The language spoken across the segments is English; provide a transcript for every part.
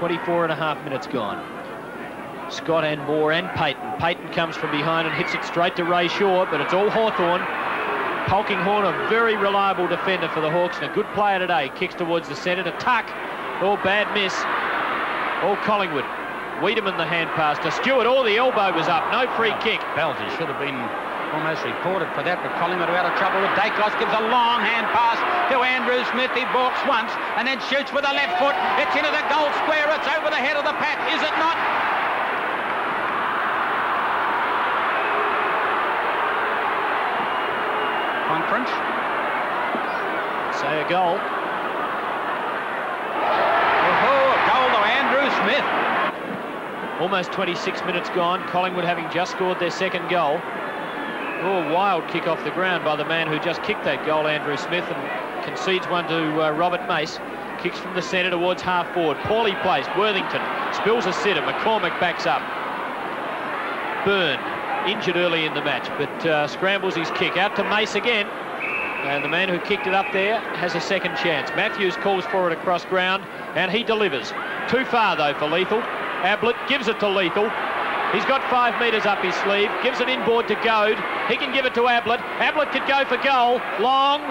24 and a half minutes gone. Scott and Moore and Payton. Payton comes from behind and hits it straight to Ray Shaw, but it's all Hawthorn. Polkinghorn, a very reliable defender for the Hawks and a good player today. Kicks towards the centre to Tuck. Oh, bad miss. All Collingwood. Wiedemann the hand pass to Stewart. Oh, the elbow was up. No free kick. Belty should have been almost reported for that, but Collingwood are out of trouble with Dacos. Gives a long hand pass to Andrew Smith. He balks once and then shoots with the left foot. It's into the goal square. It's over the head of the pack. Is it not? Conference. Say a goal. Oh, a goal to Andrew Smith. Almost 26 minutes gone. Collingwood having just scored their second goal. Oh, wild kick off the ground by the man who just kicked that goal, Andrew Smith, and concedes one to Robert Mace. Kicks from the centre towards half forward. Poorly placed. Worthington spills a sitter. McCormick backs up. Byrne injured early in the match, but scrambles his kick out to Mace again. And the man who kicked it up there has a second chance. Matthews calls for it across ground, and he delivers. Too far, though, for Lethal. Ablett gives it to Lethal. He's got 5 metres up his sleeve. Gives it inboard to Goad. He can give it to Ablett. Ablett could go for goal. Long.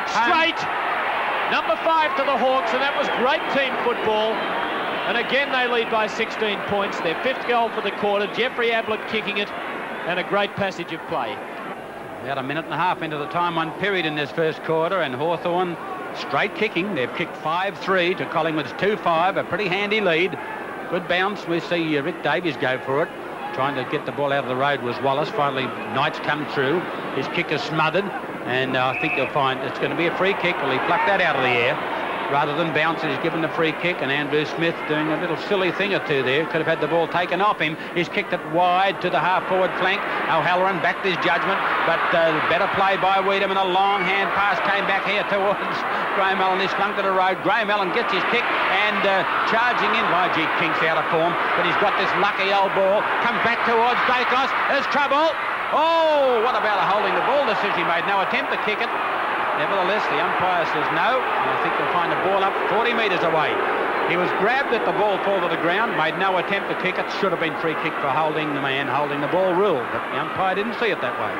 Straight. Number 5 to the Hawks, and that was great team football. And again, they lead by 16 points. Their 5th goal for the quarter. Jeffrey Ablett kicking it, and a great passage of play. About a minute and a half into the time one period in this first quarter, and Hawthorn straight kicking. They've kicked 5-3 to Collingwood's 2-5, a pretty handy lead. Good bounce. We see Rick Davies go for it. Trying to get the ball out of the road was Wallace. Finally, Knight's come through. His kick is smothered, and I think you'll find it's going to be a free kick. Well, he plucked that out of the air. Rather than bounce it, he's given the free kick, and Andrew Smith doing a little silly thing or two there. Could have had the ball taken off him. He's kicked it wide to the half-forward flank. O'Halloran backed his judgment, but better play by Wiedemann. A long hand pass came back here towards Graham Allen. He's slung to the road. Graham Allen gets his kick and charging in. YG King's out of form, but he's got this lucky old ball. Comes back towards Dacos. There's trouble. Oh, what about a holding the ball decision he made? No attempt to kick it. Nevertheless, the umpire says no, and I think they'll find the ball up 40 metres away. He was grabbed at the ball fall to the ground, made no attempt to kick it. Should have been free kick for holding the man holding the ball rule, but the umpire didn't see it that way.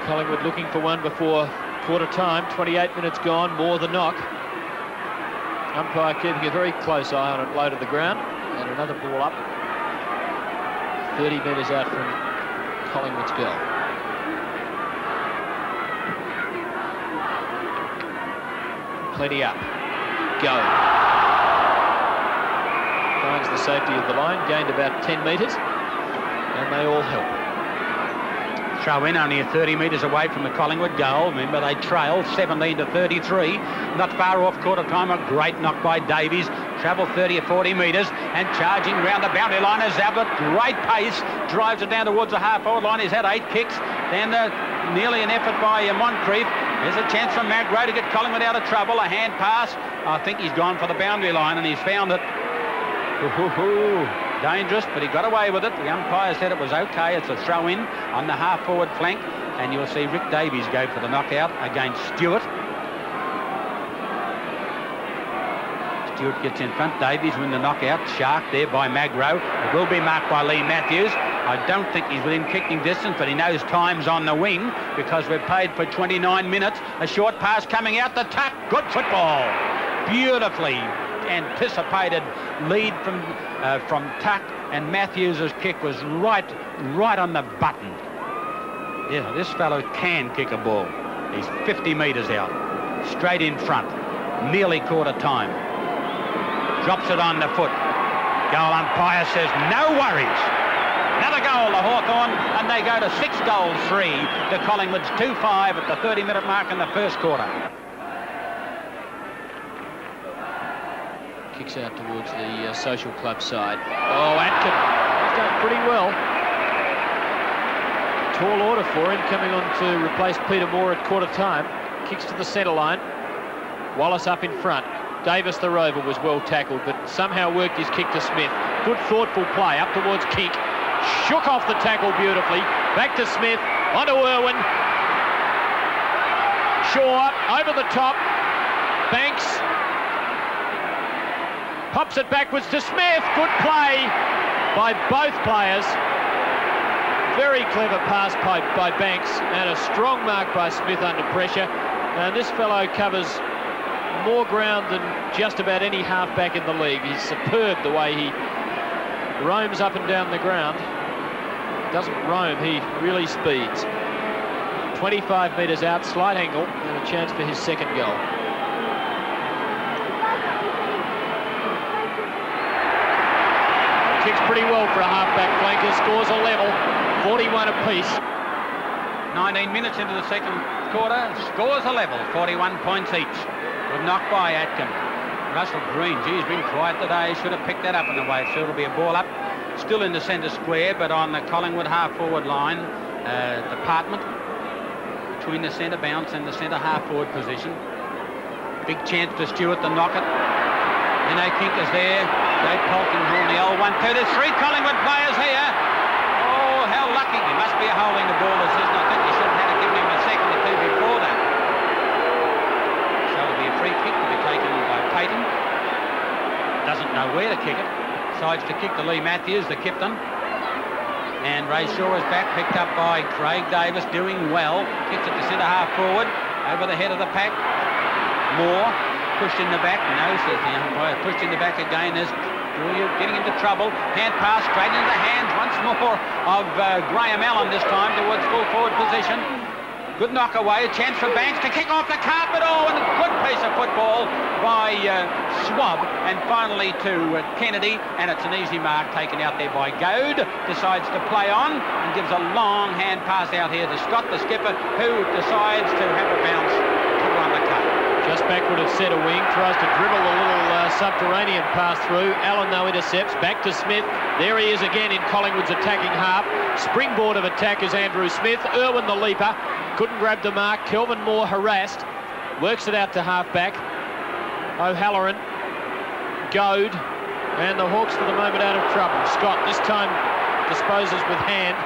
Collingwood looking for one before quarter time. 28 minutes gone, more the knock. Umpire keeping a very close eye on it low to the ground, and another ball up 30 metres out from Collingwood's goal. Plenty up. Go. Finds the safety of the line, gained about 10 metres, and they all help. Throw in only 30 metres away from the Collingwood goal. Remember, they trail 17-33. Not far off quarter time. A great knock by Davies. Travel 30 or 40 metres and charging round the boundary line is Ablett. Great pace. Drives it down towards the half-forward line. He's had 8 kicks. Then nearly an effort by Moncrief. There's a chance for Magro to get Collingwood out of trouble. A hand pass. I think he's gone for the boundary line and he's found it. Dangerous, but he got away with it. The umpire said it was okay. It's a throw-in on the half-forward flank, and you'll see Rick Davies go for the knockout against Stewart. Stewart gets in front. Davies win the knockout. Shark there by Magro. It will be marked by Lee Matthews. I don't think he's within kicking distance, but he knows time's on the wing because we've paid for 29 minutes. A short pass coming out the tuck. Good football. Beautifully anticipated lead from Tuck, and Matthews' kick was right on the button. Yeah, this fellow can kick a ball. He's 50 metres out, straight in front, nearly quarter time. Drops it on the foot. Goal umpire says no worries. Another goal to Hawthorn, and they go to 6-3 to Collingwood's 2-5 at the 30-minute mark in the first quarter. Kicks out towards the social club side. Oh, Atkin, he's done pretty well. Tall order for him, coming on to replace Peter Moore at quarter time. Kicks to the centre line. Wallace up in front. Davis the Rover was well tackled, but somehow worked his kick to Smith. Good thoughtful play up towards Kink. Shook off the tackle beautifully. Back to Smith, onto Irwin. Shaw over the top. Banks Pops it backwards to Smith. Good play by both players. Very clever pass by Banks, and a strong mark by Smith under pressure. And this fellow covers more ground than just about any halfback in the league. He's superb the way he roams up and down the ground. Doesn't roam, he really speeds. 25 metres out, slight angle, and a chance for his second goal. Kicks pretty well for a halfback flanker, scores a level, 41 apiece. 19 minutes into the second quarter, scores a level, 41 points each. Good knock by Atkin. Russell Green, gee, he's been quiet today. Should have picked that up in the way. So it'll be a ball up, still in the centre square, but on the Collingwood half-forward line, department between the centre bounce and the centre half-forward position. Big chance for Stewart to knock it. Eno Kink is there. Dave Polkinghorn, the old one. There's 3 Collingwood players here. Oh, how lucky. He must be holding the ball this season. I think he should have had to give him a second or two before that. So it'll be a free kick to be taken by Payton. Doesn't know where to kick it. Decides to kick to Lee Matthews, the captain. And Ray Shaw is back, picked up by Craig Davis, doing well. Kicks it to centre half forward, over the head of the pack. Moore, pushed in the back. No, says the umpire, pushed in the back again. There's Julia getting into trouble. Hand pass straight into the hands once more of Graham Allen, this time towards full forward position. Good knock away, a chance for Banks to kick off the carpet. Oh, and a good piece of football by Schwab, and finally to Kennedy, and it's an easy mark taken out there by Goad. Decides to play on and gives a long hand pass out here to Scott, the skipper, who decides to have a bounce to run the cut. Just backward of centre wing, tries to dribble a little subterranean pass through. Allen, though, intercepts. Back to Smith. There he is again in Collingwood's attacking half. Springboard of attack is Andrew Smith. Irwin, the leaper, couldn't grab the mark. Kelvin Moore harassed. Works it out to half-back. O'Halloran, Goad, and the Hawks for the moment out of trouble. Scott this time disposes with hand.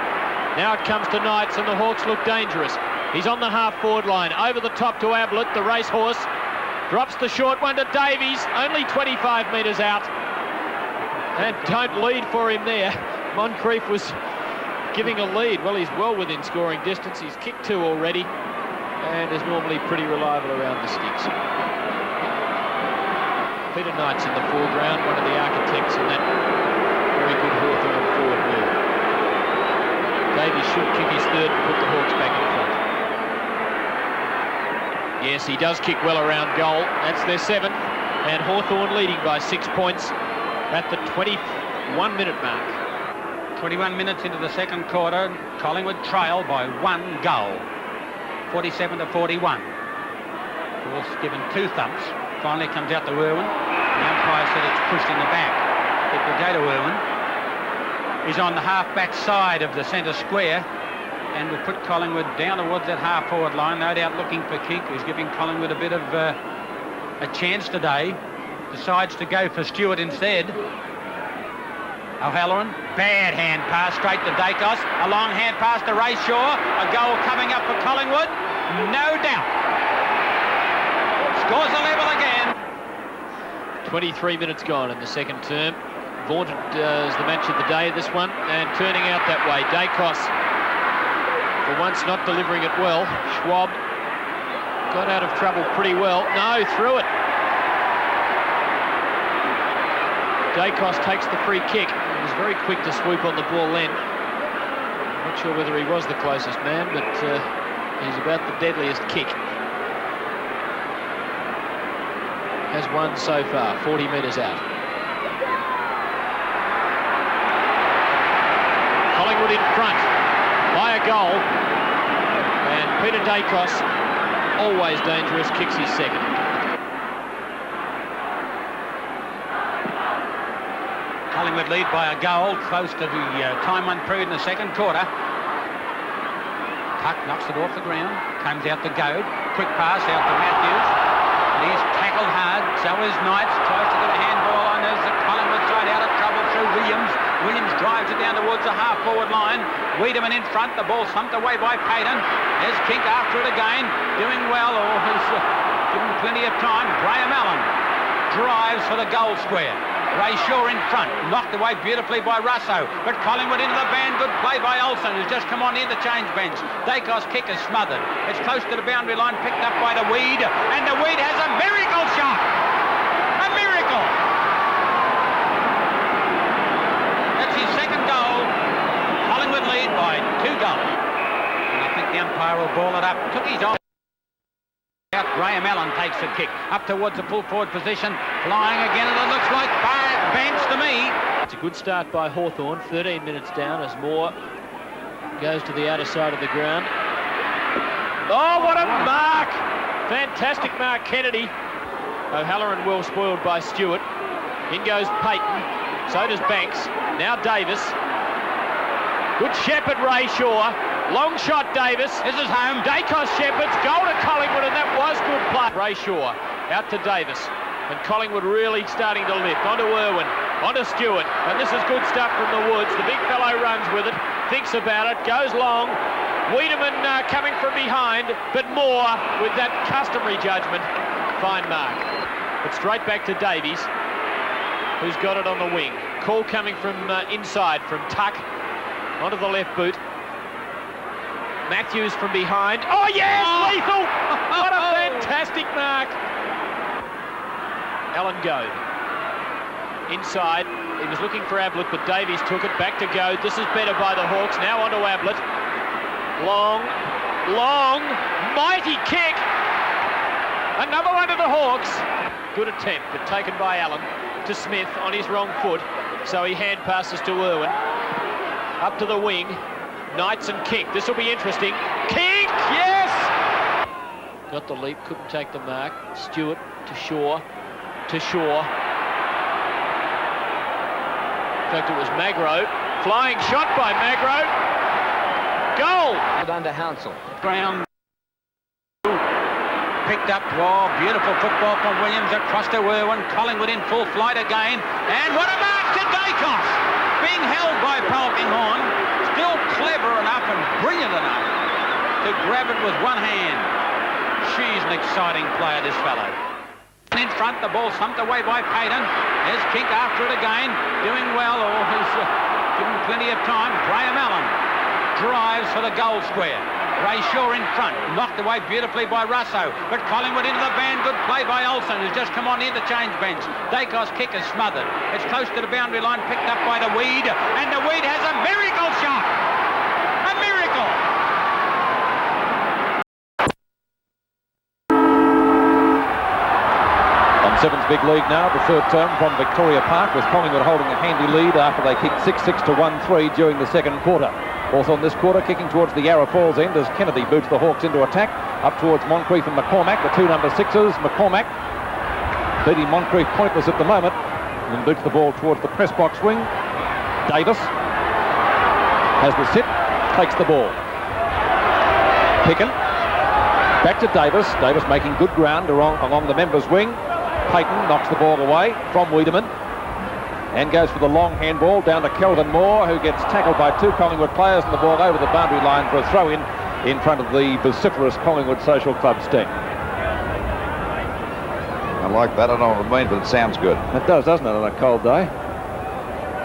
Now it comes to Knights, and the Hawks look dangerous. He's on the half-forward line. Over the top to Ablett, the racehorse. Drops the short one to Davies, only 25 metres out. And don't lead for him there. Moncrief was giving a lead. Well, he's well within scoring distance. He's kicked 2 already and is normally pretty reliable around the sticks. Peter Knight's in the foreground, one of the architects in that very good Hawthorn forward move. Davies should kick his third and put the Hawks back in front. Yes, he does kick well around goal. That's their 7th, and Hawthorn leading by 6 points at the 21-minute mark. 21 minutes into the second quarter, Collingwood trail by 1 goal, 47 to 41. Force given 2 thumps. Finally comes out to Irwin. The umpire said it's pushed in the back. It will go to Irwin. He's on the half-back side of the centre square, and will put Collingwood down towards that half-forward line, no doubt looking for Kink, who's giving Collingwood a bit of a chance today. Decides to go for Stewart instead. O'Halloran, bad hand pass straight to Dacos. A long hand pass to Ray Shaw. A goal coming up for Collingwood, no doubt. Scores a level again. 23 minutes gone in the second term. Vaunted as the match of the day, this one, and turning out that way. Dacos, for once, not delivering it well. Schwab got out of trouble pretty well. No, threw it. Dacos takes the free kick. He was very quick to swoop on the ball then. Not sure whether he was the closest man, but he's about the deadliest kick. Has one so far, 40 metres out. Collingwood in front by a goal, and Peter Dacos, always dangerous, kicks his second. Collingwood lead by a goal, close to the time one period in the second quarter. Tuck knocks it off the ground, comes out to Goad, quick pass out to Matthews. He's tackled hard, so is Knights, tries to get a handball on. There's the Collingwood side out of trouble through Williams. Williams drives it down towards the half-forward line. Wiedemann in front, the ball thumped away by Payton. There's Kink after it again, doing well, or he's given plenty of time. Graham Allen drives for the goal square. Ray Shaw in front, knocked away beautifully by Russo, but Collingwood into the van. Good play by Olsen, who's just come on the interchange bench. Dacos' kick is smothered. It's close to the boundary line, picked up by the Weed, and the Weed has a miracle shot. A miracle. That's his second goal. Collingwood lead by 2 goals. And I think the umpire will ball it up. Took his eye out. Graham Allen takes the kick up towards the full forward position, flying again, and it looks like Banks to me. It's a good start by Hawthorn. 13 minutes down as Moore goes to the outer side of the ground. Oh, what a mark! Fantastic mark, Kennedy. O'Halloran well spoiled by Stewart. In goes Payton. So does Banks. Now Davis. Good shepherd, Ray Shaw. Long shot, Davis. This is home. Dacos shepherds. Goal to Collingwood, and that was good play. Ray Shaw out to Davis. And Collingwood really starting to lift. Onto Irwin. Onto Stewart. And this is good stuff from the Woods. The big fellow runs with it. Thinks about it. Goes long. Wiedemann coming from behind. But Moore with that customary judgment. Fine mark. But straight back to Davies, who's got it on the wing. Call coming from inside from Tuck. Onto the left boot. Matthews from behind. Oh, yes! Oh. Lethal! What a fantastic mark. Alan Goad. Inside. He was looking for Ablett, but Davies took it. Back to Goad. This is better by the Hawks. Now onto Ablett. Long, mighty kick. Another one to the Hawks. Good attempt, but taken by Allen to Smith on his wrong foot. So he hand passes to Irwin. Up to the wing. Knights and kick. This will be interesting. Kick! Yes! Got the leap, couldn't take the mark. Stewart to Shaw. To Shaw. In fact, it was Magro. Flying shot by Magro. Goal! Under Hounsell. Ground. Picked up. Oh, beautiful football from Williams across to Irwin. Collingwood in full flight again. And what a mark to Dacos! Being held by Polkinghorne. Still clever enough and brilliant enough to grab it with one hand. She's an exciting player, this fellow. In front, the ball thumped away by Payton. There's Kink after it again. Doing well, or he's given plenty of time. Graham Allen drives for the goal square. Ray Shaw in front, knocked away beautifully by Russo, but Collingwood into the van. Good play by Olsen, who's just come on the interchange bench. Dacos' kick is smothered. It's close to the boundary line, picked up by the Weed, and the Weed has a miracle shot. A miracle. On Sevens big league now, the third term from Victoria Park, with Collingwood holding a handy lead after they kicked 6-6 to 1-3 during the second quarter. Hawthorn this quarter kicking towards the Yarra Falls end as Kennedy boots the Hawks into attack. Up towards Moncrief and McCormack, the two number 6s. McCormack beating Moncrief pointless at the moment. And then boots the ball towards the press box wing. Davis has the sit, takes the ball. Picken. Back to Davis. Davis making good ground along the members' wing. Payton knocks the ball away from Wiedemann. And goes for the long handball down to Kelvin Moore, who gets tackled by two Collingwood players, and the ball over the boundary line for a throw-in front of the vociferous Collingwood Social Club Sting. I like that. I don't know what it means, but it sounds good. It does, doesn't it, on a cold day?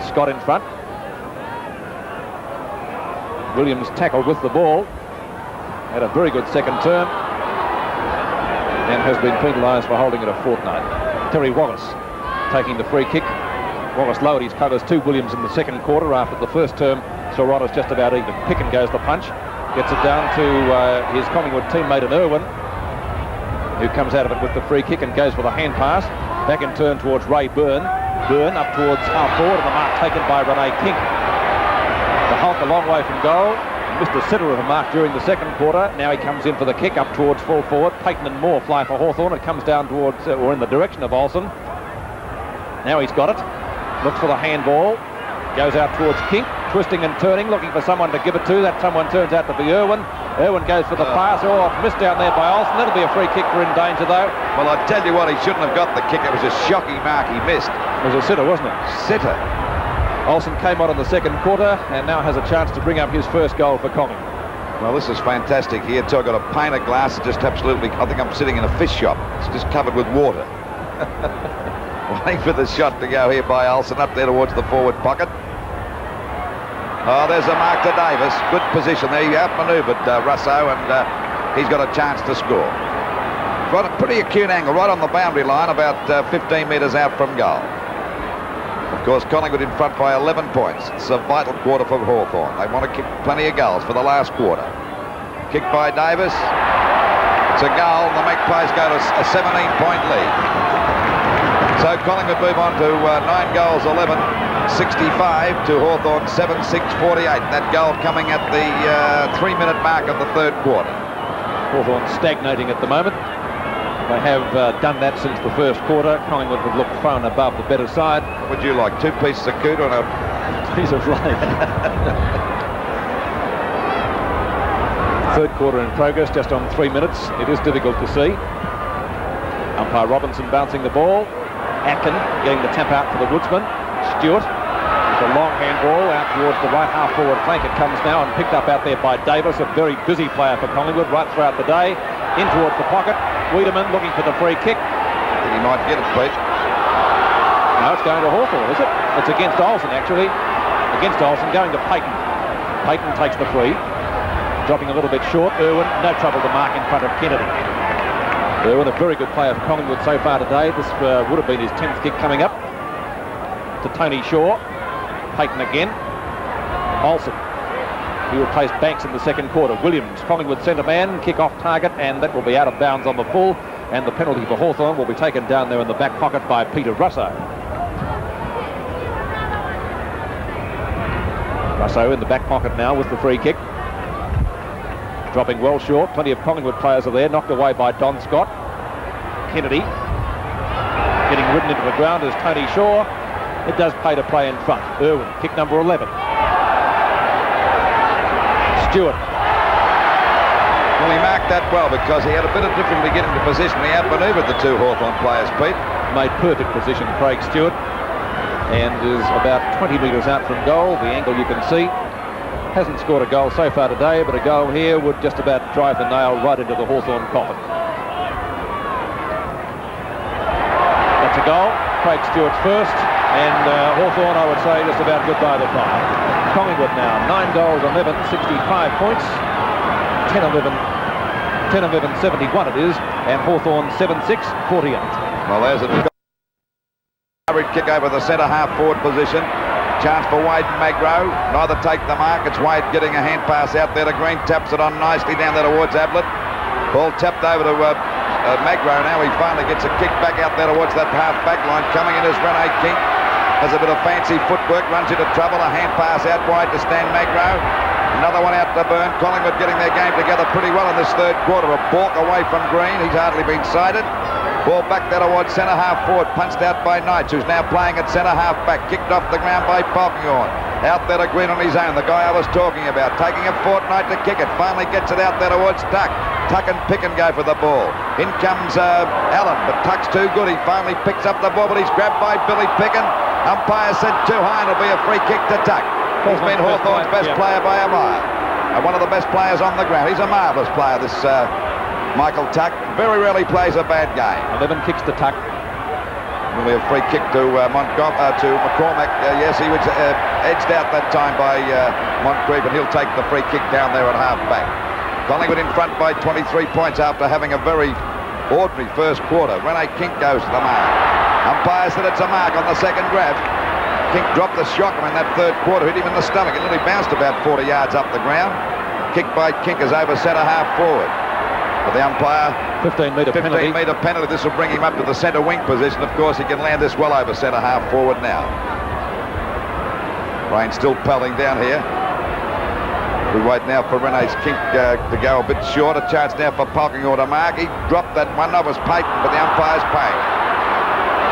Scott in front. Williams tackled with the ball. Had a very good second term and has been penalised for holding it a fortnight. Terry Wallace taking the free kick. Wallace lowered his colours to Williams in the second quarter after the first term. So Rodders just about even. Picken goes the punch. Gets it down to his Collingwood teammate in Irwin, who comes out of it with the free kick and goes for the hand pass. Back in turn towards Ray Byrne. Byrne up towards half forward, and the mark taken by Renee King. The Hulk a long way from goal. Missed a sitter of a mark during the second quarter. Now he comes in for the kick up towards full forward. Payton and Moore fly for Hawthorn. It comes down towards, or in the direction of Olsen. Now he's got it. Looks for the handball. Goes out towards King. Twisting and turning, looking for someone to give it to. That someone turns out to be Irwin. Irwin goes for the pass. Oh, it's missed down there by Olsen. That'll be a free kick for in danger, though. Well, I tell you what, he shouldn't have got the kick. It was a shocking mark he missed. It was a sitter, wasn't it? Sitter. Olsen came on in the second quarter and now has a chance to bring up his first goal for Collingwood. Well, this is fantastic here, too. I've got a pane of glass. It's just absolutely, I think I'm sitting in a fish shop. It's just covered with water. Struggling for the shot to go here by Olsen up there towards the forward pocket. Oh, there's a mark to Davis. Good position there. He outmanoeuvred Russo, and he's got a chance to score. Got a pretty acute angle right on the boundary line, about 15 metres out from goal. Of course, Collingwood in front by 11 points. It's a vital quarter for Hawthorn. They want to kick plenty of goals for the last quarter. Kick by Davis. It's a goal. The Magpies go to a 17-point lead. So Collingwood move on to 9 goals, 11, 65 to Hawthorn 7-6-48. That goal coming at the 3-minute mark of the third quarter. Hawthorn stagnating at the moment. They have done that since the first quarter. Collingwood have looked far and above the better side. Would you like 2 pieces of cooter and a piece of life? Third quarter in progress, just on 3 minutes. It is difficult to see. Umpire Robinson bouncing the ball. Atkin getting the tap out for the Woodsman. Stewart with a long handball out towards the right half forward flank. It comes now and picked up out there by Davis, a very busy player for Collingwood right throughout the day. In towards the pocket. Wiedemann looking for the free kick. I think he might get it, Pete. No, it's going to Hawthorn, is it? It's against Olsen, actually. Against Olsen, going to Payton. Payton takes the free. Dropping a little bit short. Irwin, no trouble to mark in front of Kennedy. Irwin, a very good player for Collingwood so far today. This would have been his 10th kick coming up. To Tony Shaw. Payton again. Olsen. He replaced Banks in the second quarter. Williams, Collingwood centre man, kick off target, and that will be out of bounds on the full. And the penalty for Hawthorn will be taken down there in the back pocket by Peter Russo. Russo in the back pocket now with the free kick. Dropping well short. Plenty of Collingwood players are there. Knocked away by Don Scott. Kennedy getting ridden into the ground as Tony Shaw. It does pay to play in front. Irwin, kick number 11. Stewart. Well, he marked that well because he had a bit of difficulty getting to position. He outmanoeuvred the 2 Hawthorn players, Pete. Made perfect position, Craig Stewart. And is about 20 metres out from goal. The angle you can see. Hasn't scored a goal so far today, but a goal here would just about drive the nail right into the Hawthorn coffin. That's a goal. Craig Stewart's first. And Hawthorn, I would say, just about goodbye to fire. Collingwood now, 9 goals, 11, 65 points. 10-11, 71 it is. And Hawthorn 7-6, 48. Well, there's a hurried kick over the centre-half forward position. Chance for Wade and Magro. Neither take the mark. It's Wade getting a hand pass out there to Green. Taps it on nicely down there towards Ablett. Ball tapped over to Magro. Now he finally gets a kick back out there towards that half-back line. Coming in is Rene King. Has a bit of fancy footwork. Runs into trouble. A hand pass out wide to Stan Magro. Another one out to Byrne. Collingwood getting their game together pretty well in this third quarter. A balk away from Green. He's hardly been sighted. Ball back there towards centre-half forward, punched out by Knights, who's now playing at centre-half back, kicked off the ground by Polkinghorn. Out there to Green on his own, the guy I was talking about, taking a fortnight to kick it, finally gets it out there towards Tuck. Tuck and Picken go for the ball. In comes Allen, but Tuck's too good. He finally picks up the ball, but he's grabbed by Billy Picken. Umpire said too high, and it'll be a free kick to Tuck. He's been Hawthorn's best player by a mile. And one of the best players on the ground. He's a marvellous player, this Michael Tuck. Very rarely plays a bad game. 11 kicks to Tuck. Will be a free kick to McCormack. Yes, he was edged out that time by Moncrief, and he'll take the free kick down there at half-back. Collingwood in front by 23 points after having a very ordinary first quarter. Rene Kink goes to the mark. Umpire said it's a mark on the second grab. Kink dropped the shock in that third quarter, hit him in the stomach. It nearly bounced about 40 yards up the ground. Kick by Kink is over centre-half forward. For the umpire, 15-metre penalty. 15-metre penalty. This will bring him up to the centre wing position. Of course, he can land this well over centre-half forward now. Rain still pelting down here. We wait now for Rene's Kink to go a bit short. A chance now for Polkinghorn to mark. He dropped that one. That was Payton, but the umpire's paying.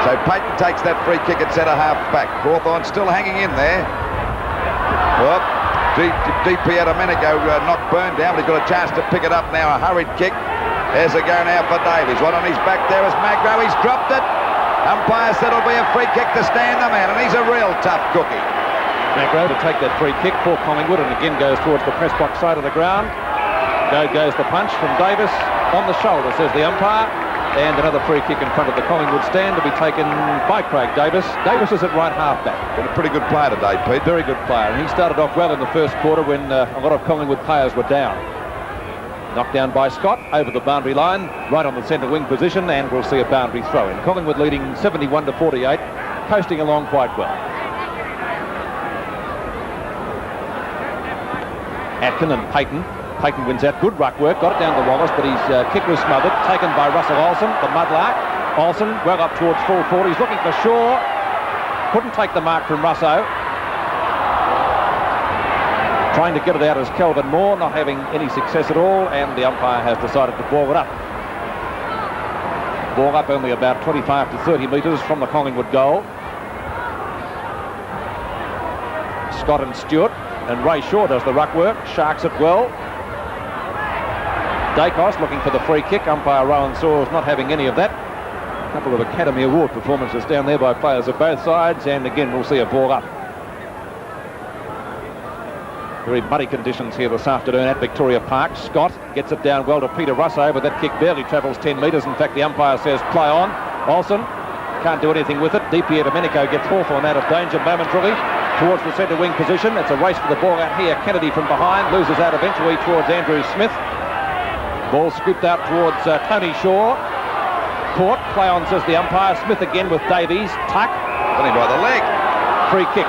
So Payton takes that free kick at centre-half back. Hawthorn still hanging in there. Whoop. DP a minute ago knocked Byrne down, but he's got a chance to pick it up now. A hurried kick. There's a go now for Davies. Right on his back there is Magro. He's dropped it. Umpire said it'll be a free kick to Stan the man, and he's a real tough cookie. Magro to take that free kick for Collingwood, and again goes towards the press box side of the ground. Goes the punch from Davis on the shoulder, says the umpire. and another free kick in front of the Collingwood stand to be taken by Craig Davis. Davis is at right half-back. Been a pretty good player today, Pete. Very good player, and he started off well in the first quarter when a lot of Collingwood players were down. Knocked down by Scott over the boundary line, right on the centre wing position, and we'll see a boundary throw in. Collingwood leading 71-48, coasting along quite well. Atkin and Payton. Payton wins out. Good ruck work. Got it down to Wallace, but his kick was smothered. Taken by Russell Olsen, the mudlark. Olsen well up towards full forward. He's looking for Shaw. Couldn't take the mark from Russo. Trying to get it out as Kelvin Moore, not having any success at all, and the umpire has decided to ball it up. Ball up only about 25 to 30 metres from the Collingwood goal. Scott and Stewart, and Ray Shaw does the ruck work, sharks it well. Dacos looking for the free kick. Umpire Rowan Saws not having any of that. A couple of Academy Award performances down there by players of both sides, and again we'll see a ball up. Very muddy conditions here this afternoon at Victoria Park. Scott gets it down well to Peter Russo, but that kick barely travels 10 metres. In fact, the umpire says play on. Olsen can't do anything with it. DiPier Domenico gets Hawthorn out of danger momentarily towards the centre wing position. It's a race for the ball out here. Kennedy from behind loses out eventually towards Andrew Smith. Ball scooped out towards Tony Shaw. Caught. Play on, says the umpire. Smith again with Davies. Tuck. Got him by the leg. Free kick.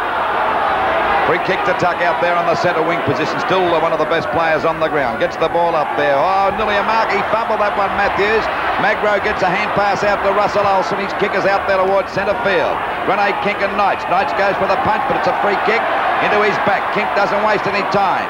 Free kick to Tuck out there on the centre wing position. Still one of the best players on the ground. Gets the ball up there. Oh, nearly a mark. He fumbled that one, Matthews. Magro gets a hand pass out to Russell Olsen. His kick is out there towards centre field. Grenade, Kink and Knights. Knights goes for the punch, but it's a free kick into his back. Kink doesn't waste any time.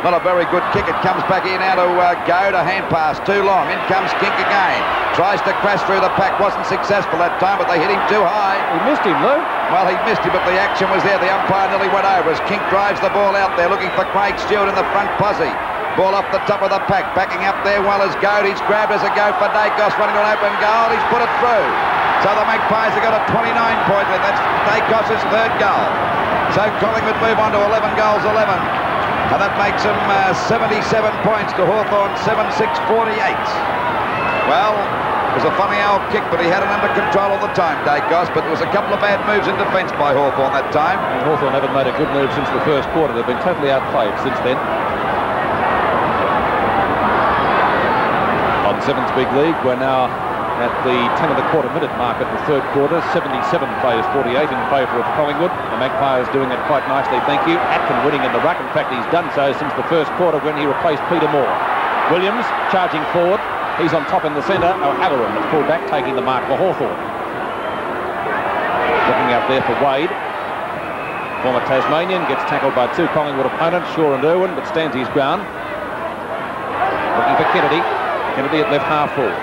Not a very good kick. It comes back in now to go to hand pass. Too long. In comes Kink again. Tries to crash through the pack. Wasn't successful that time, but they hit him too high. He missed him, Lou. Well, he missed him, but the action was there. The umpire nearly went over as Kink drives the ball out there, looking for Craig Stewart in the front posse. Ball off the top of the pack. Backing up there well as Goad. He's grabbed as a go for Dacos, running to an open goal. He's put it through. So the Magpies have got a 29-point lead. That's Dacos' third goal. So Collingwood move on to 11 goals, 11. And that makes them 77 points to Hawthorn, 7-6-48. Well, it was a funny old kick, but he had it under control all the time, Dacos, but there was a couple of bad moves in defence by Hawthorn that time. And Hawthorn haven't made a good move since the first quarter. They've been totally outplayed since then. On Sevens Big League, we're now at the 10 minute mark of the third quarter. 77 plays 48 in favour of Collingwood. The Magpies doing it quite nicely, thank you. Atkin winning in the ruck. In fact, he's done so since the first quarter when he replaced Peter Moore. Williams charging forward. He's on top in the centre. O'Halloran has pulled back, taking the mark for Hawthorn. Looking out there for Wade. Former Tasmanian gets tackled by two Collingwood opponents, Shaw and Irwin, but stands his ground. Looking for Kennedy. Kennedy at left half forward.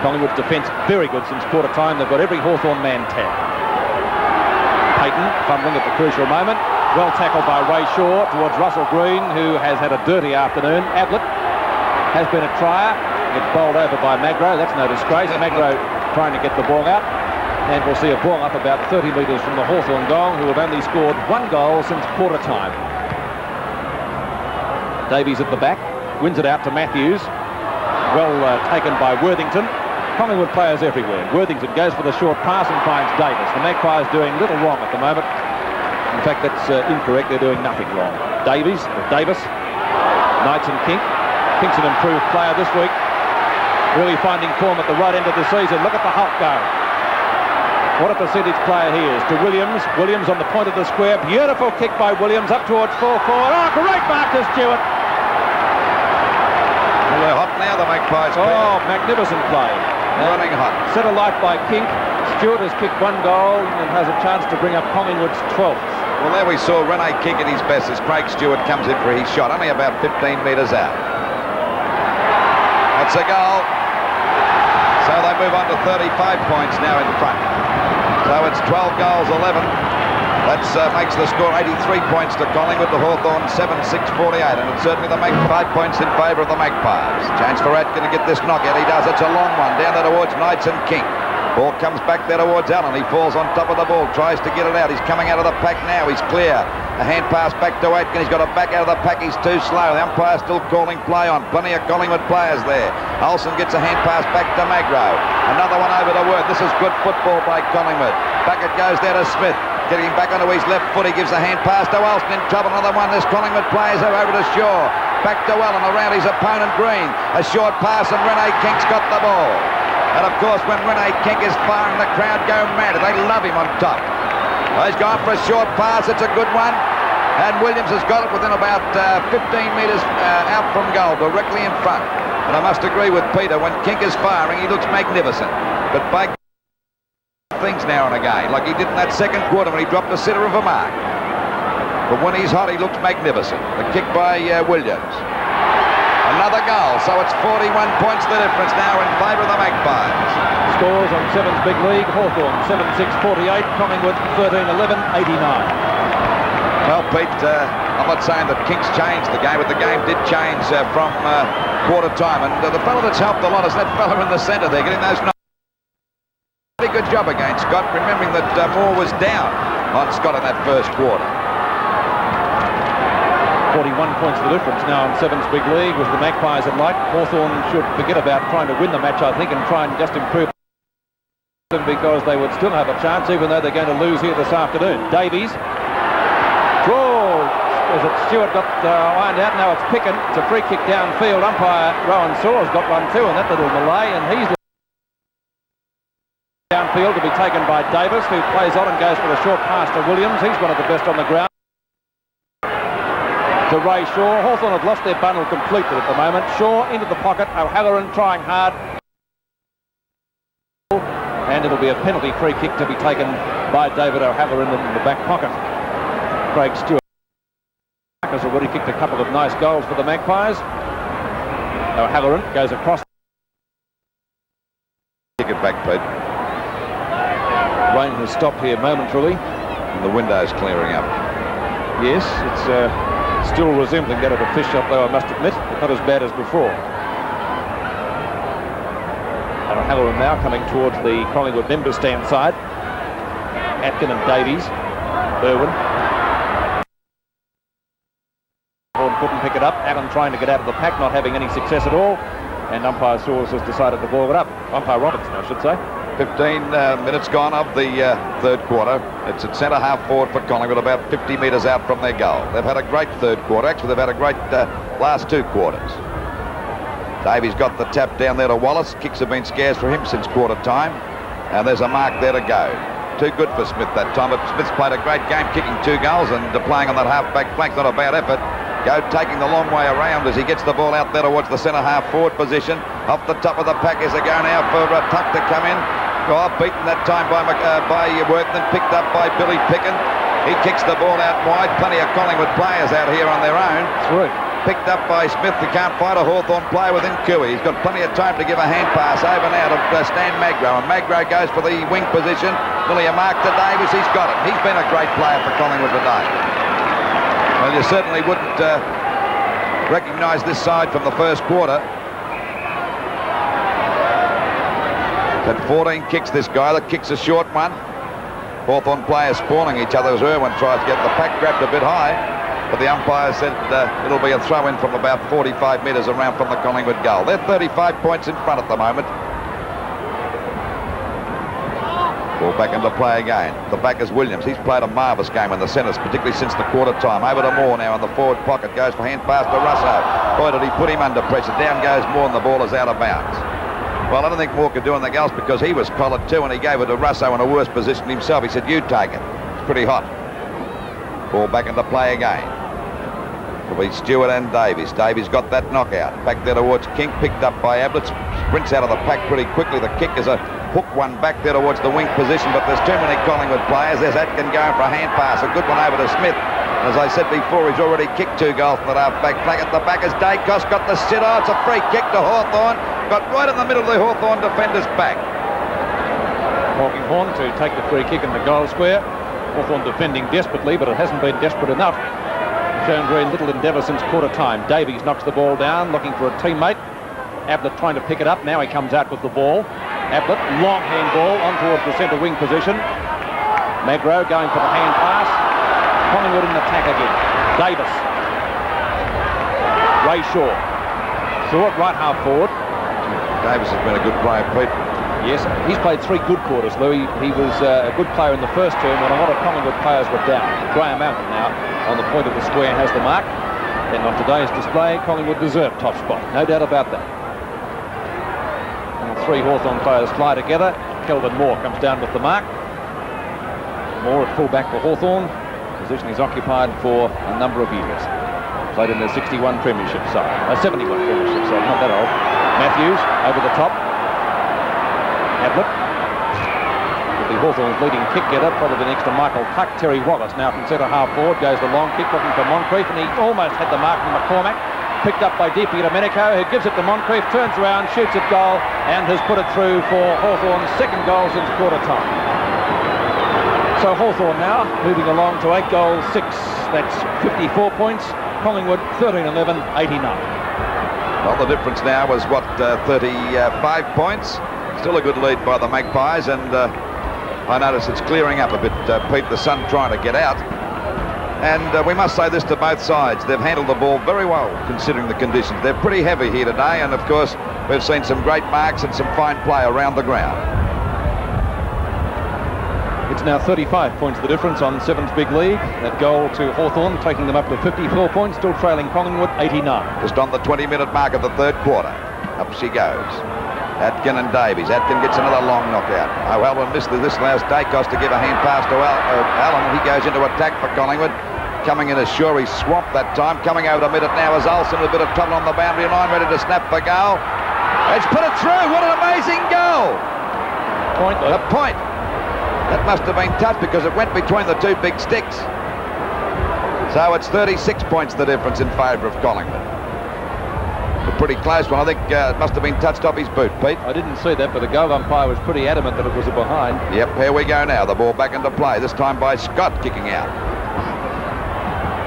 Collingwood's defence very good since quarter time. They've got every Hawthorn man tagged. Payton fumbling at the crucial moment. Well tackled by Ray Shaw towards Russell Green, who has had a dirty afternoon. Ablett has been a trier. Gets bowled over by Magro. That's no disgrace. Magro trying to get the ball out. And we'll see a ball up about 30 metres from the Hawthorn goal, who have only scored one goal since quarter time. Davies at the back. Wins it out to Matthews. Well taken by Worthington. Collingwood players everywhere. Worthington goes for the short pass and finds Davis. The Magpies doing little wrong at the moment. In fact, that's incorrect. They're doing nothing wrong. Davis, Knights and Kink. Kink's an improved player this week. Really finding form at the right end of the season. Look at the Hulk go. What a percentage player he is. To Williams. Williams on the point of the square. Beautiful kick by Williams up towards full forward. Oh, great mark to Stewart. Well, they're hot now, the Magpies. Oh, magnificent play. Running hot. Set alight by Kink. Stewart has kicked one goal and has a chance to bring up Collingwood's 12th. Well, there we saw Rene Kink at his best as Craig Stewart comes in for his shot, only about 15 metres out. That's a goal. So they move on to 35 points now in front. So it's 12 goals, 11. That makes the score 83 points to Collingwood, to Hawthorn 7-6-48, and it's certainly the 5 points in favour of the Magpies. Chance for Atkin to get this knockout. He does. It's a long one down there towards Knights and King. Ball comes back there towards Allen. He falls on top of the ball, tries to get it out. He's coming out of the pack now. He's clear. A hand pass back to Aitken. He's got to back out of the pack. He's too slow. The umpire's still calling play on. Plenty of Collingwood players there. Olsen gets a hand pass back to Magro. Another one over to Worth. This is good football by Collingwood. Back it goes there to Smith. Getting back onto his left foot. He gives a hand pass to Olsen. In trouble. Another one. There's Collingwood players are over to Shaw. Back to Allen around his opponent Green. A short pass and Rene Kink's got the ball. And of course, when Rene Kink is firing, the crowd go mad. They love him on top. He's gone for a short pass. It's a good one. And Williams has got it within about 15 metres out from goal, directly in front. And I must agree with Peter, when Kink is firing, he looks magnificent. But by things now and again, like he did in that second quarter when he dropped the centre of a mark. But when he's hot, he looks magnificent. The kick by Williams. Another goal, so it's 41 points the difference now in favour of the Magpies. Scores on Sevens Big League. Hawthorn 7-6-48, Collingwood 13-11-89. Well, Pete, I'm not saying that Kink's changed the game, but the game did change from quarter time. And the fellow that's helped a lot is that fellow in the centre there, getting those pretty good job against Scott, remembering that Moore was down on Scott in that first quarter. 41 points the difference now in Sevens Big League, with the Magpies at light. Hawthorn should forget about trying to win the match, I think, and try and just improve them, because they would still have a chance, even though they're going to lose here this afternoon. Davies. Draw. Is it Stewart got ironed out? Now it's Picken. It's a free kick downfield. Umpire Rowan Saw's got one too, and that little Malay, and he's downfield to be taken by Davis, who plays on and goes for a short pass to Williams. He's one of the best on the ground. To Ray Shaw. Hawthorn have lost their bundle completely at the moment. Shaw into the pocket. O'Halloran trying hard. And it'll be a penalty free kick to be taken by David O'Halloran in the back pocket. Craig Stewart has already kicked a couple of nice goals for the Magpies. O'Halloran goes across. Kick it back, Pete. Rain has stopped here momentarily. And the window's clearing up. Yes, it's still resembling that of a fish shop, though, I must admit, but not as bad as before. And O'Halloran now coming towards the Collingwood member stand side. Atkin and Davies. Irwin. Horn couldn't pick it up. Allen trying to get out of the pack, not having any success at all. And umpire Saws has decided to ball it up. Umpire Robertson, I should say. 15 minutes gone of the third quarter. It's at centre half forward for Collingwood, about 50 metres out from their goal. They've had a great third quarter. Actually, they've had a great last two quarters. Davies got the tap down there to Wallace. Kicks have been scarce for him since quarter time. And there's a mark there to go. Too good for Smith that time, but Smith's played a great game, kicking 2 goals and playing on that half-back flank. Not a bad effort. Go taking the long way around as he gets the ball out there towards the centre half forward position. Off the top of the pack is a go now for Tuck to come in. Oh, beaten that time by Worthington, picked up by Billy Picken. He kicks the ball out wide. Plenty of Collingwood players out here on their own. Through. Picked up by Smith, who can't find a Hawthorn player within Cooey. He's got plenty of time to give a hand pass over now to Stan Magro. And Magro goes for the wing position. Nearly a mark to Davis. He's got it. He's been a great player for Collingwood today. Well, you certainly wouldn't recognise this side from the first quarter. At 14 kicks this guy. That kicks a short one. Hawthorn players spawning each other as Irwin tries to get the pack grabbed a bit high. But the umpire said it'll be a throw-in from about 45 metres around from the Collingwood goal. They're 35 points in front at the moment. Ball back into play again. The back is Williams. He's played a marvellous game in the centres, particularly since the quarter time. Over to Moore now in the forward pocket. Goes for hand pass to Russo. Boy, did he put him under pressure. Down goes Moore and the ball is out of bounds. Well, I don't think Moore could do anything else because he was collared too, and he gave it to Russo in a worse position himself. He said, you take it. It's pretty hot. Ball back into play again. It'll be Stewart and Davies. Davies got that knockout. Back there towards King, picked up by Ablett. Sprints out of the pack pretty quickly. The kick is a hook one back there towards the wing position, but there's too many Collingwood players. There's Atkin going for a hand pass. A good one over to Smith. And as I said before, he's already kicked 2 goals from that half-back flank. At the back is Dacos. Got the sit. Oh, it's a free kick to Hawthorn. Got right in the middle of the Hawthorn defender's back. Horn to take the free kick in the goal square. Hawthorn defending desperately, but it hasn't been desperate enough. Shown very little endeavour since quarter time. Davies knocks the ball down, looking for a teammate. Ablett trying to pick it up. Now he comes out with the ball. Ablett, long handball on towards the centre wing position. Magro going for the hand pass. Collingwood in attack again. Davis. Ray Shaw. Short right half forward. Davis has been a good player, Pete. Yes, he's played 3 good quarters, Lou. He was a good player in the first term when a lot of Collingwood players were down. Graham Mountain now on the point of the square has the mark. And on today's display, Collingwood deserved top spot. No doubt about that. And the 3 Hawthorn players fly together. Kelvin Moore comes down with the mark. Moore at full-back for Hawthorn. Position he's occupied for a number of years. Played in the 61 premiership side. 71 premiership side, not that old. Matthews over the top. Ablett. The Hawthorn's leading kick getter, probably next to Michael Tuck. Terry Wallace now from centre half forward, goes the long kick looking for Moncrief, and he almost had the mark from McCormack. Picked up by Deepy Domenico, who gives it to Moncrief, turns around, shoots at goal, and has put it through for Hawthorn's second goal since quarter time. So Hawthorn now moving along to 8 goals, 6. That's 54 points. Collingwood 13-11, 89. Well, the difference now was, 35 points. Still a good lead by the Magpies, and I notice it's clearing up a bit, Pete. The sun trying to get out. And we must say this to both sides. They've handled the ball very well, considering the conditions. They're pretty heavy here today, and of course, we've seen some great marks and some fine play around the ground. It's now 35 points the difference on 7's big lead. That goal to Hawthorn, taking them up to 54 points, still trailing Collingwood 89. Just on the 20-minute mark of the third quarter. Up she goes. Atkin and Davies. Atkin gets another long knockout. O'Halloran missed this allows Dacos to give a hand pass to Allen. He goes into attack for Collingwood. Coming in as sure he's swamped that time. Coming over the middle now is Olsen with a bit of trouble on the boundary line, ready to snap for goal. It's put it through. What an amazing goal. Point. A point. That must have been touched because it went between the 2 big sticks. So it's 36 points the difference in favour of Collingwood. A pretty close one. I think it must have been touched off his boot, Pete. I didn't see that, but the goal umpire was pretty adamant that it was a behind. Yep, here we go now. The ball back into play, this time by Scott kicking out.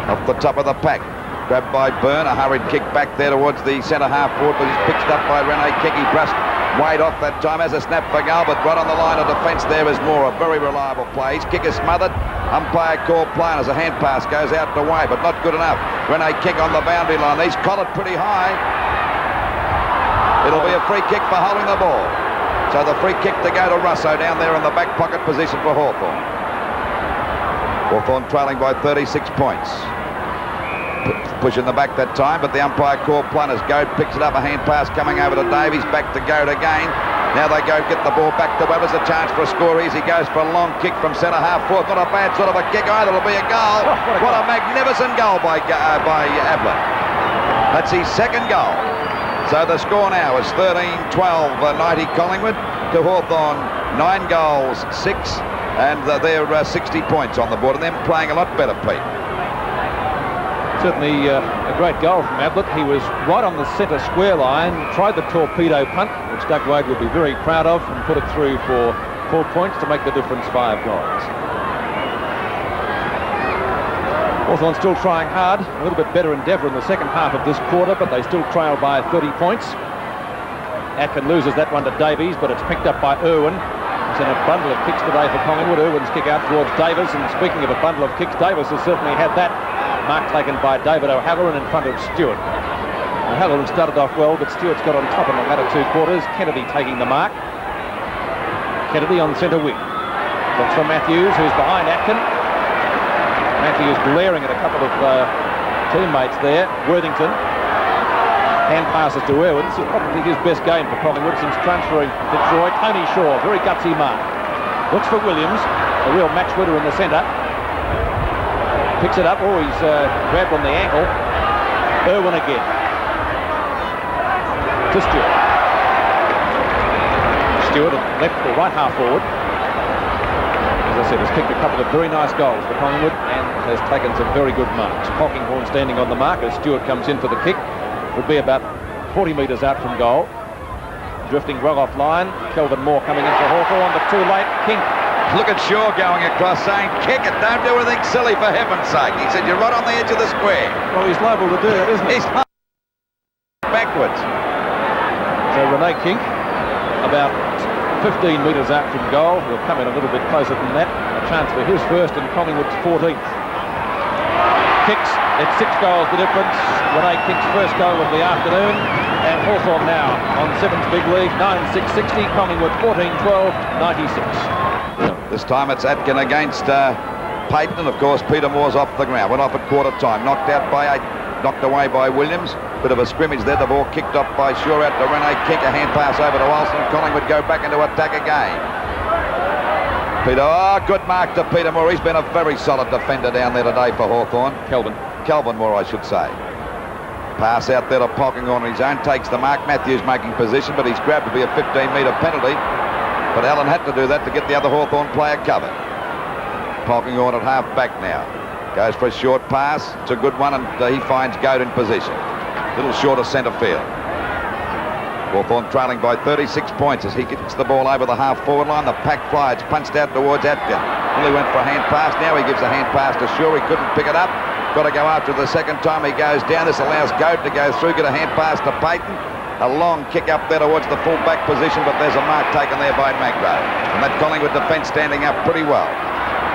Off the top of the pack. Grabbed by Byrne, a hurried kick back there towards the centre half forward, but he's picked up by Rene King. He brushed Wade off that time, has a snap for goal, but right on the line of defence there is Moore. A very reliable play. His kick is smothered. Umpire called play as a hand pass goes out to Wade, but not good enough. Rene King on the boundary line. He's collared pretty high. It'll be a free kick for holding the ball. So the free kick to go to Russo down there in the back pocket position for Hawthorn. Hawthorn trailing by 36 points. Push in the back that time, but the umpire called planters. Goad picks it up, a hand pass coming over to Davies, back to Goad again. Now they go get the ball back to Weber's, a chance for a score. Easy goes for a long kick from centre half forward. Not a bad sort of a kick either. It'll be a goal. What a magnificent goal by Ablett. That's his second goal. So the score now is 13-12, 90 Collingwood to Hawthorn. 9 goals, 6, and they're 60 points on the board, and them playing a lot better, Pete. Certainly a great goal from Ablett. He was right on the centre square line, tried the torpedo punt, which Doug Wade would be very proud of, and put it through for 4 points to make the difference 5 goals. Hawthorn still trying hard, a little bit better endeavour in the second half of this quarter, but they still trail by 30 points. Atkin loses that one to Davies, but it's picked up by Irwin. It's in a bundle of kicks today for Collingwood. Irwin's kick out towards Davis, and speaking of a bundle of kicks, Davis has certainly had that. Mark taken by David O'Halloran in front of Stewart. O'Halloran started off well, but Stewart's got on top in the latter 2 quarters. Kennedy taking the mark. Kennedy on centre wing. Looks for Matthews, who's behind Atkin. Matthews glaring at a couple of teammates there. Worthington. Hand passes to Irwin. This is probably his best game for Collingwood since transferring to Detroit. Tony Shaw, very gutsy mark. Looks for Williams, a real match winner in the centre. Picks it up. Oh, he's grabbed on the ankle. Irwin again. To Stewart. Stewart left or right half forward. As I said, has kicked a couple of very nice goals for Collingwood and has taken some very good marks. Polkinghorne standing on the mark as Stewart comes in for the kick. Would be about 40 metres out from goal. Drifting well off line. Kelvin Moore coming in for Hawthorn, but too late. King. Look at Shaw going across saying, kick it, don't do anything silly for heaven's sake. He said, you're right on the edge of the square. Well, he's liable to do it, isn't he? He's backwards. So Rene King, about 15 metres out from goal. He'll come in a little bit closer than that. A chance for his first and Collingwood's 14th. Kicks, it's 6 goals the difference. Renee Kicks' first goal of the afternoon. And Hawthorn now on 7's big league, 9-6-60. Collingwood 14-12, 96. This time it's Atkin against Payton, and of course Peter Moore's off the ground. Went off at quarter time, knocked away by Williams. Bit of a scrimmage there. The ball kicked off by Shaw out to Renee Kick. A hand pass over to Olsen. Collingwood go back into attack again. Peter, good mark to Peter Moore. He's been a very solid defender down there today for Hawthorn. Kelvin Moore, I should say. Pass out there to Pocking on his own. Takes the mark. Matthews making position, but he's grabbed to be a 15-metre penalty. But Allen had to do that to get the other Hawthorn player covered. Pocking on at half back now. Goes for a short pass. It's a good one, and he finds Goad in position. Little short of centre field. Hawthorn trailing by 36 points as he kicks the ball over the half-forward line. The pack fly. It's punched out towards Atkin. Well, he went for a hand pass. Now he gives a hand pass to Shaw. He couldn't pick it up. Got to go after the second time. He goes down. This allows Goad to go through. Get a hand pass to Payton. A long kick up there towards the full-back position, but there's a mark taken there by Magro. And that Collingwood defence standing up pretty well.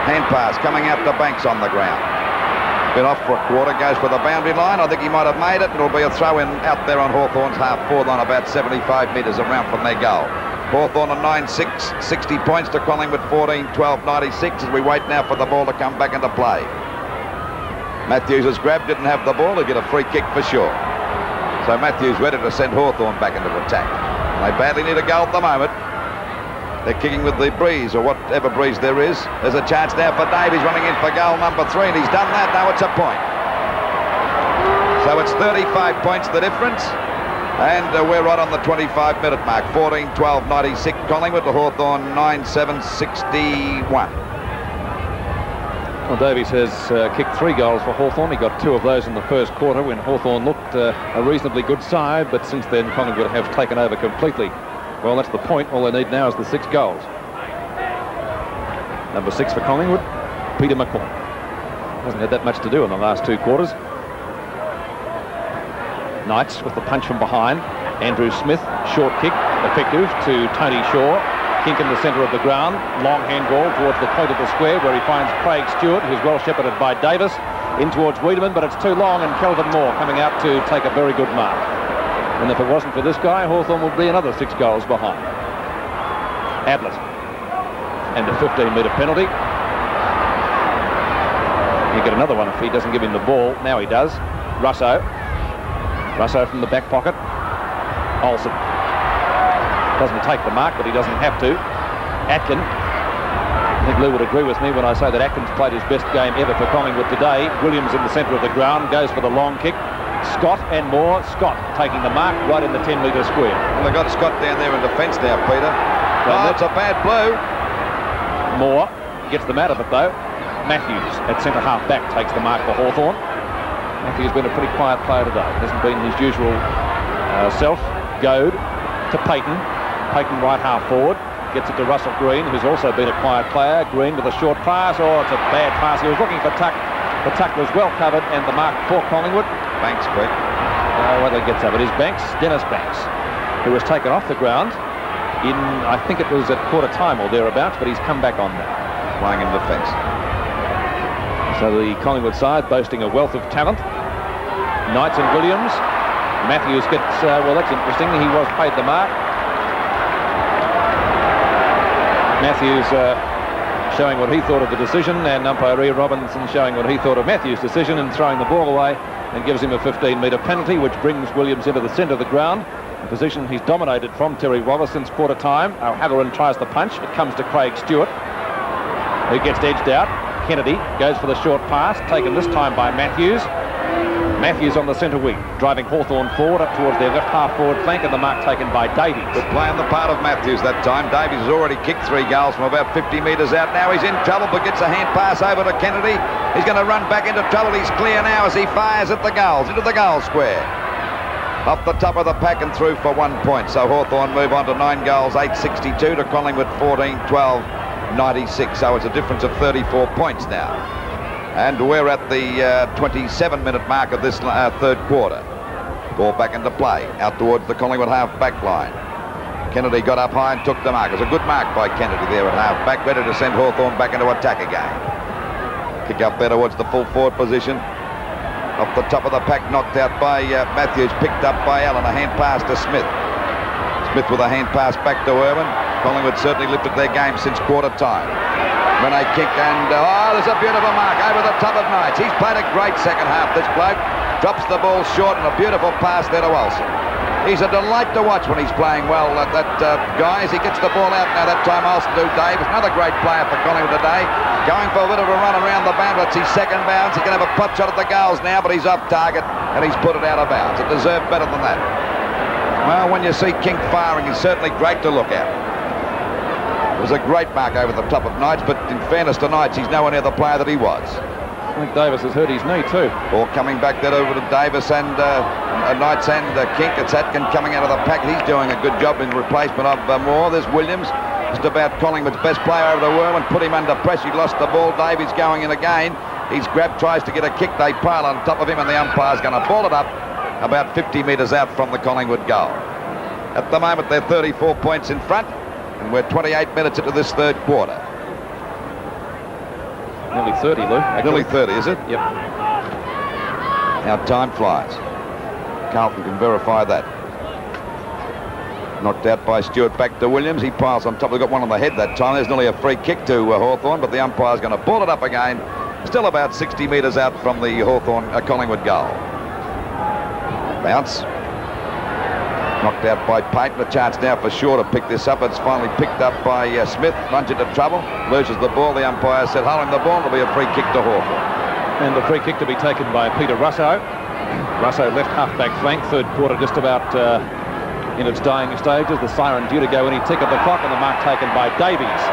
Hand pass coming out to Banks on the ground. Been off for a quarter, goes for the boundary line. I think he might have made it. It'll be a throw-in out there on Hawthorn's half-forward line, about 75 metres around from their goal. Hawthorn on 9-6, 60 points to Collingwood 14-12, 96 as we wait now for the ball to come back into play. Matthews has grabbed, didn't have the ball. He'll get a free kick for sure. So Matthews ready to send Hawthorn back into attack. They badly need a goal at the moment. They're kicking with the breeze, or whatever breeze there is. There's a chance now for Davies running in for goal number 3, and he's done that. Now it's a point. So it's 35 points the difference, and we're right on the 25-minute mark. 14-12, 96 Collingwood to Hawthorn 9-7, 61. Well, Davies has kicked 3 goals for Hawthorn. He got 2 of those in the first quarter when Hawthorn looked a reasonably good side, but since then Collingwood have taken over completely. Well, that's the point. All they need now is the 6 goals. Number 6 for Collingwood, Peter McCall. Hasn't had that much to do in the last 2 quarters. Knights with the punch from behind. Andrew Smith, short kick, effective to Tony Shaw. Kink in the centre of the ground. Long handball towards the point of the square where he finds Craig Stewart, who's well shepherded by Davis. In towards Wiedemann, but it's too long, and Kelvin Moore coming out to take a very good mark. And if it wasn't for this guy, Hawthorn would be another 6 goals behind. Ablett. And a 15-metre penalty. You get another one if he doesn't give him the ball. Now he does. Russo from the back pocket. Olsen. Doesn't take the mark, but he doesn't have to. Atkin. I think Lou would agree with me when I say that Atkins played his best game ever for Collingwood today. Williams in the centre of the ground, goes for the long kick. Scott and Moore. Scott taking the mark right in the 10-metre square. Well, they've got Scott down there in defence now, Peter. Oh, it's a bad blow. Moore gets them out of it, though. Matthews at centre half back takes the mark for Hawthorn. Matthews has been a pretty quiet player today. Hasn't been his usual self. Goad to Payton. Payton right half forward. Gets it to Russell Green, who's also been a quiet player. Green with a short pass. Oh, it's a bad pass. He was looking for Tuck. The Tuck was well covered, and the mark for Collingwood. Banks, quick. Whether he gets over it is Banks, Dennis Banks, who was taken off the ground in, I think it was at quarter time or thereabouts, but he's come back on now. Playing in defence. So the Collingwood side boasting a wealth of talent. Knights and Williams. Matthews gets, well, that's interesting. He was paid the mark. Matthews showing what he thought of the decision, and umpire Ian Robinson showing what he thought of Matthews' decision and throwing the ball away, and gives him a 15-metre penalty, which brings Williams into the centre of the ground, a position he's dominated from Terry Wallace since quarter time. O'Halloran tries the punch. It comes to Craig Stewart, who gets edged out. Kennedy goes for the short pass, taken this time by Matthews. Matthews on the centre wing, driving Hawthorn forward up towards their left half-forward flank, and the mark taken by Davies. Good play on the part of Matthews that time. Davies has already kicked 3 goals from about 50 metres out. Now he's in trouble, but gets a hand pass over to Kennedy. He's going to run back into trouble. He's clear now as he fires at the goals, into the goal square. Off the top of the pack and through for 1 point. So Hawthorn move on to 9 goals, 8-62 to Collingwood 14-12, 96. So it's a difference of 34 points now. And we're at the 27-minute mark of this third quarter. Ball back into play, out towards the Collingwood half-back line. Kennedy got up high and took the mark. It was a good mark by Kennedy there at half back, ready to send Hawthorn back into attack again. Kick up there towards the full forward position. Off the top of the pack, knocked out by Matthews, picked up by Allen. A hand pass to Smith. Smith with a hand pass back to Irwin. Collingwood certainly lifted their game since quarter time. Rene kick and there's a beautiful mark over the top of Knights. He's played a great second half, this bloke. Drops the ball short and a beautiful pass there to Olsen. He's a delight to watch when he's playing well, guy, as he gets the ball out now. That time Olsen to Davis. Another great player for Collingwood today. Going for a bit of a run around the boundary. It's his second bounce. He can have a pot shot at the goals now, but he's off target and he's put it out of bounds. It deserved better than that. Well, when you see King firing, he's certainly great to look at. It was a great mark over the top of Knights, but in fairness to Knights, he's nowhere near the player that he was. I think Davis has hurt his knee too. Ball coming back there over to Davis and Knights and King. It's Atkin coming out of the pack. He's doing a good job in replacement of Moore. There's Williams, just about Collingwood's best player over the worm, and put him under pressure. He lost the ball. Davies going in again. He's grabbed, tries to get a kick. They pile on top of him, and the umpire's going to ball it up about 50 metres out from the Collingwood goal. At the moment, they're 34 points in front, and we're 28 minutes into this third quarter. Nearly 30, Lou. Nearly 30, is it? Yep. How time flies. Carlton can verify that. Knocked out by Stewart, back to Williams. He piles on top. They got one on the head that time. There's nearly a free kick to Hawthorn, but the umpire's going to ball it up again. Still about 60 metres out from the Collingwood goal. Bounce. Knocked out by Payton. A chance now for Shaw to pick this up. It's finally picked up by Smith. Runs into trouble. Loses the ball. The umpire said, hold him the ball. It'll be a free kick to Hawthorn. And the free kick to be taken by Peter Russo. Russo left half-back flank. Third quarter just about in its dying stages. The siren due to go any tick of the clock, and the mark taken by Davies.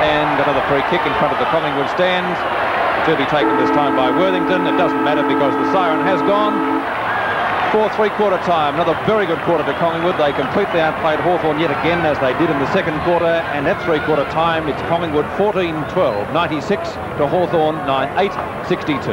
And another free kick in front of the Collingwood stand. To be taken this time by Worthington. It doesn't matter because the siren has gone. For three-quarter time, another very good quarter to Collingwood. They completely outplayed Hawthorn yet again, as they did in the second quarter, and at three-quarter time it's Collingwood 14-12, 96 to Hawthorn 9-8, 62.